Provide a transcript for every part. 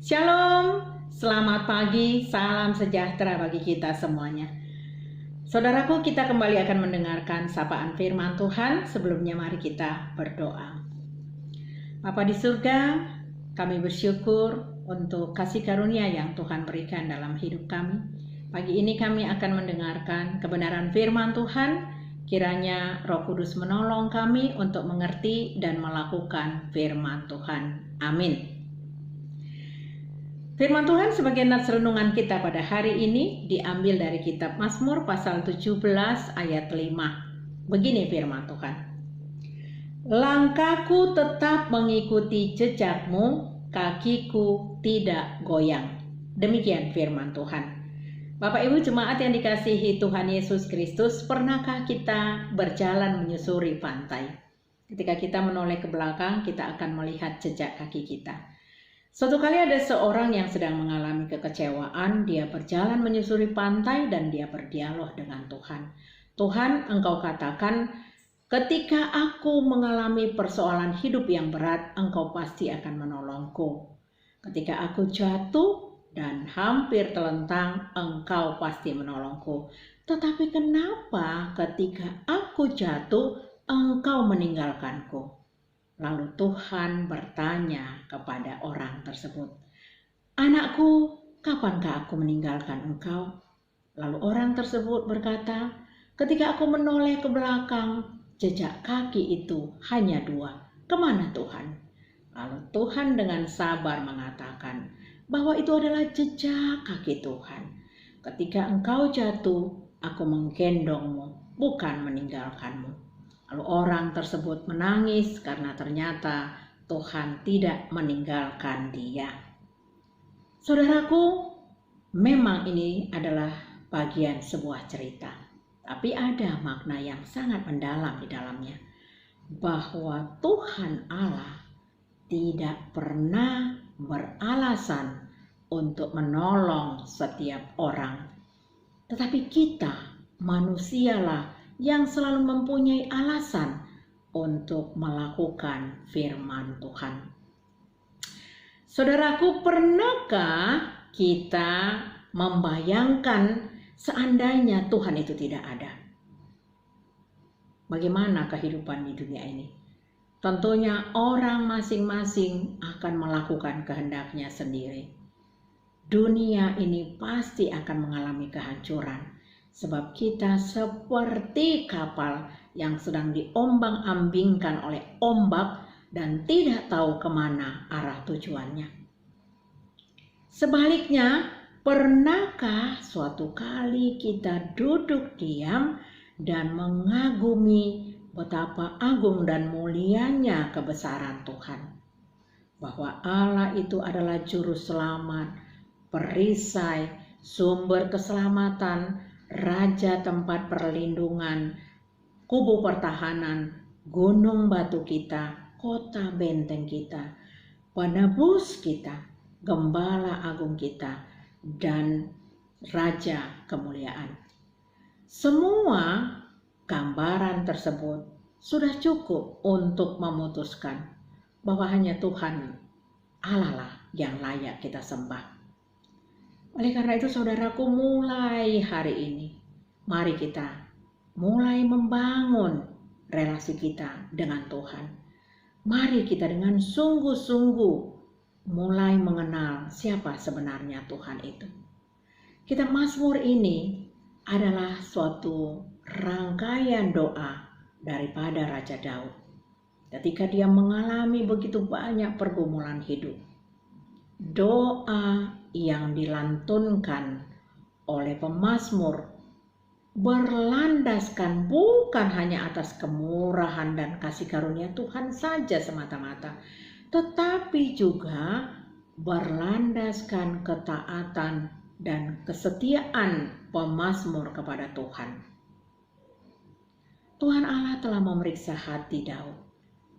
Shalom, selamat pagi, salam sejahtera bagi kita semuanya. Saudaraku, kita kembali akan mendengarkan sapaan firman Tuhan. Sebelumnya mari kita berdoa. Bapa di surga, kami bersyukur untuk kasih karunia yang Tuhan berikan dalam hidup kami. Pagi ini kami akan mendengarkan kebenaran firman Tuhan. Kiranya Roh Kudus menolong kami untuk mengerti dan melakukan firman Tuhan. Amin. Firman Tuhan sebagai nats renungan kita pada hari ini diambil dari kitab Mazmur pasal 17 ayat 5. Begini firman Tuhan. Langkahku tetap mengikuti jejakmu, kakiku tidak goyang. Demikian firman Tuhan. Bapak Ibu jemaat yang dikasihi Tuhan Yesus Kristus, pernahkah kita berjalan menyusuri pantai? Ketika kita menoleh ke belakang, kita akan melihat jejak kaki kita. Suatu kali ada seorang yang sedang mengalami kekecewaan, dia berjalan menyusuri pantai dan dia berdialog dengan Tuhan. Tuhan, Engkau katakan, ketika aku mengalami persoalan hidup yang berat, Engkau pasti akan menolongku. Ketika aku jatuh dan hampir telentang, Engkau pasti menolongku. Tetapi kenapa ketika aku jatuh, Engkau meninggalkanku? Lalu Tuhan bertanya kepada orang tersebut, "Anakku, kapankah aku meninggalkan engkau?" Lalu orang tersebut berkata, "Ketika aku menoleh ke belakang, jejak kaki itu hanya 2. Kemana Tuhan?" Lalu Tuhan dengan sabar mengatakan bahwa itu adalah jejak kaki Tuhan. Ketika engkau jatuh, aku menggendongmu, bukan meninggalkanmu. Lalu orang tersebut menangis karena ternyata Tuhan tidak meninggalkan dia. Saudaraku, memang ini adalah bagian sebuah cerita, tapi ada makna yang sangat mendalam di dalamnya, bahwa Tuhan Allah tidak pernah beralasan untuk menolong setiap orang, tetapi kita manusialah yang selalu mempunyai alasan untuk melakukan firman Tuhan. Saudaraku, pernahkah kita membayangkan seandainya Tuhan itu tidak ada? Bagaimana kehidupan di dunia ini? Tentunya orang masing-masing akan melakukan kehendaknya sendiri. Dunia ini pasti akan mengalami kehancuran. Sebab kita seperti kapal yang sedang diombang-ambingkan oleh ombak dan tidak tahu kemana arah tujuannya. Sebaliknya, pernahkah suatu kali kita duduk diam dan mengagumi betapa agung dan mulianya kebesaran Tuhan? Bahwa Allah itu adalah juru selamat, perisai, sumber keselamatan, Raja tempat perlindungan, kubu pertahanan, gunung batu kita, kota benteng kita, penebus kita, gembala agung kita, dan Raja kemuliaan. Semua gambaran tersebut sudah cukup untuk memutuskan bahwa hanya Tuhan Allah lah yang layak kita sembah. Oleh karena itu saudaraku, mulai hari ini, mari kita mulai membangun relasi kita dengan Tuhan. Mari kita dengan sungguh-sungguh mulai mengenal siapa sebenarnya Tuhan itu. Kitab Mazmur ini adalah suatu rangkaian doa daripada Raja Daud. Ketika dia mengalami begitu banyak pergumulan hidup, doa yang dilantunkan oleh pemazmur berlandaskan bukan hanya atas kemurahan dan kasih karunia Tuhan saja semata-mata, tetapi juga berlandaskan ketaatan dan kesetiaan pemazmur kepada Tuhan. Tuhan Allah telah memeriksa hati Daud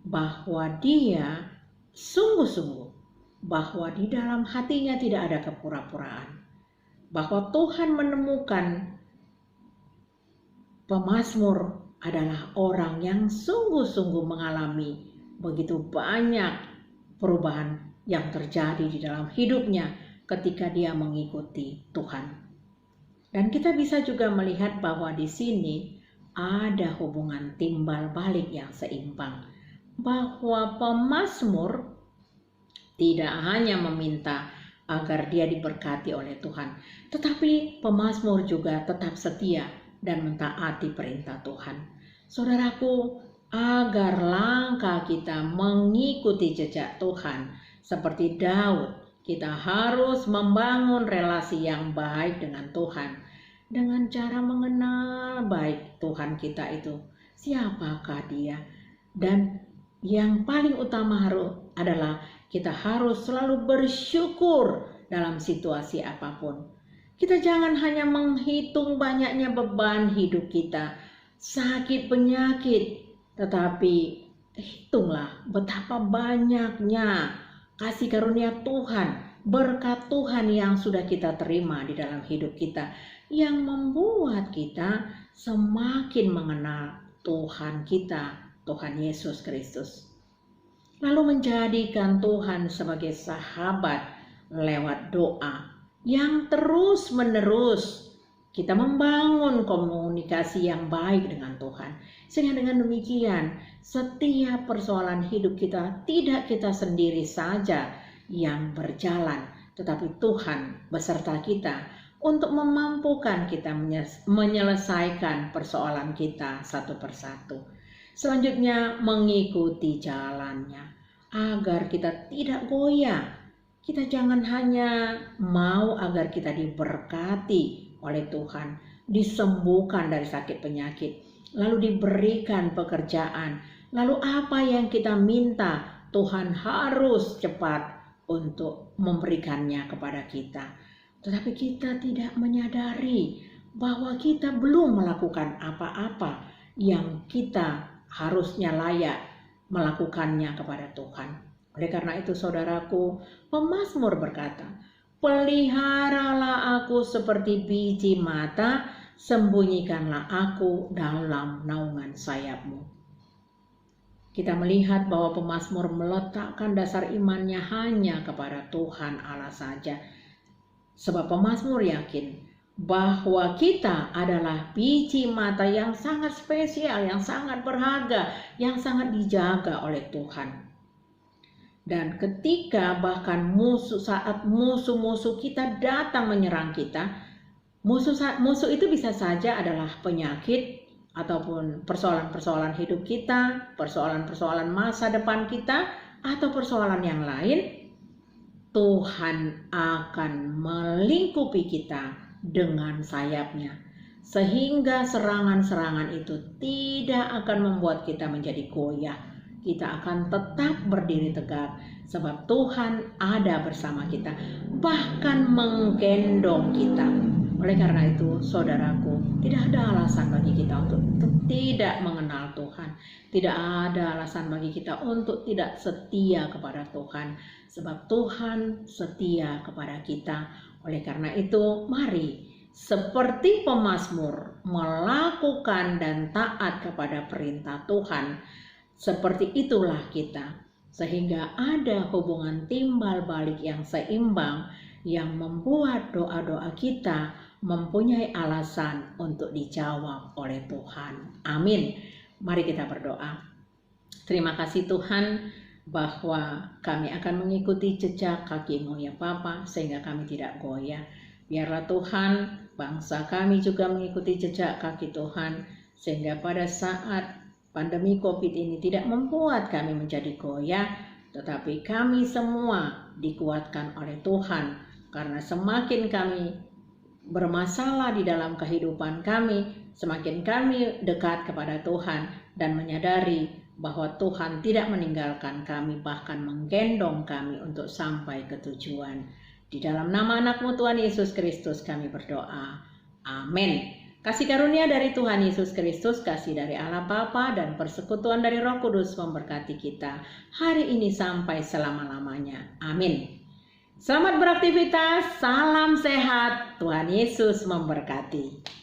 bahwa dia sungguh-sungguh bahwa di dalam hatinya tidak ada kepura-puraan, bahwa Tuhan menemukan pemazmur adalah orang yang sungguh-sungguh mengalami begitu banyak perubahan yang terjadi di dalam hidupnya ketika dia mengikuti Tuhan. Dan kita bisa juga melihat bahwa di sini ada hubungan timbal balik yang seimbang, bahwa pemazmur tidak hanya meminta agar dia diberkati oleh Tuhan, tetapi pemazmur juga tetap setia dan mentaati perintah Tuhan. Saudaraku, agar langkah kita mengikuti jejak Tuhan seperti Daud, kita harus membangun relasi yang baik dengan Tuhan dengan cara mengenal baik Tuhan kita itu, siapakah dia. Dan yang paling utama adalah kita harus selalu bersyukur dalam situasi apapun. Kita jangan hanya menghitung banyaknya beban hidup kita, sakit penyakit, tetapi hitunglah betapa banyaknya kasih karunia Tuhan, berkat Tuhan yang sudah kita terima di dalam hidup kita, yang membuat kita semakin mengenal Tuhan kita, Tuhan Yesus Kristus. Lalu menjadikan Tuhan sebagai sahabat lewat doa yang terus-menerus kita membangun komunikasi yang baik dengan Tuhan. Sehingga dengan demikian setiap persoalan hidup kita tidak kita sendiri saja yang berjalan, tetapi Tuhan beserta kita untuk memampukan kita menyelesaikan persoalan kita satu persatu. Selanjutnya mengikuti jalannya agar kita tidak goyah. Kita jangan hanya mau agar kita diberkati oleh Tuhan, disembuhkan dari sakit penyakit, lalu diberikan pekerjaan, lalu apa yang kita minta Tuhan harus cepat untuk memberikannya kepada kita. Tetapi kita tidak menyadari bahwa kita belum melakukan apa-apa yang kita harusnya layak melakukannya kepada Tuhan. Oleh karena itu saudaraku, pemazmur berkata, peliharalah aku seperti biji mata, sembunyikanlah aku dalam naungan sayapmu. Kita melihat bahwa pemazmur meletakkan dasar imannya hanya kepada Tuhan Allah saja. Sebab pemazmur yakin bahwa kita adalah biji mata yang sangat spesial, yang sangat berharga, yang sangat dijaga oleh Tuhan. Dan ketika bahkan saat musuh-musuh kita datang menyerang kita, musuh itu bisa saja adalah penyakit ataupun persoalan-persoalan hidup kita, persoalan-persoalan masa depan kita, atau persoalan yang lain, Tuhan akan melingkupi kita dengan sayapnya, sehingga serangan-serangan itu tidak akan membuat kita menjadi goyah. Kita akan tetap berdiri tegak sebab Tuhan ada bersama kita, bahkan menggendong kita. Oleh karena itu saudaraku, tidak ada alasan bagi kita untuk tidak mengenal Tuhan. Tidak ada alasan bagi kita untuk tidak setia kepada Tuhan, sebab Tuhan setia kepada kita. Oleh karena itu, mari seperti pemazmur melakukan dan taat kepada perintah Tuhan. Seperti itulah kita, sehingga ada hubungan timbal balik yang seimbang yang membuat doa-doa kita mempunyai alasan untuk dijawab oleh Tuhan. Amin. Mari kita berdoa. Terima kasih Tuhan bahwa kami akan mengikuti jejak kaki-Mu ya Bapa, sehingga kami tidak goyah. Biarlah Tuhan, bangsa kami juga mengikuti jejak kaki Tuhan, sehingga pada saat pandemi COVID ini tidak membuat kami menjadi goyah, tetapi kami semua dikuatkan oleh Tuhan. Karena semakin kami bermasalah di dalam kehidupan kami, semakin kami dekat kepada Tuhan dan menyadari bahwa Tuhan tidak meninggalkan kami, bahkan menggendong kami untuk sampai ke tujuan. Di dalam nama anak-Mu Tuhan Yesus Kristus kami berdoa. Amin. Kasih karunia dari Tuhan Yesus Kristus, kasih dari Allah Bapa, dan persekutuan dari Roh Kudus memberkati kita hari ini sampai selama-lamanya. Amin. Selamat beraktivitas, salam sehat, Tuhan Yesus memberkati.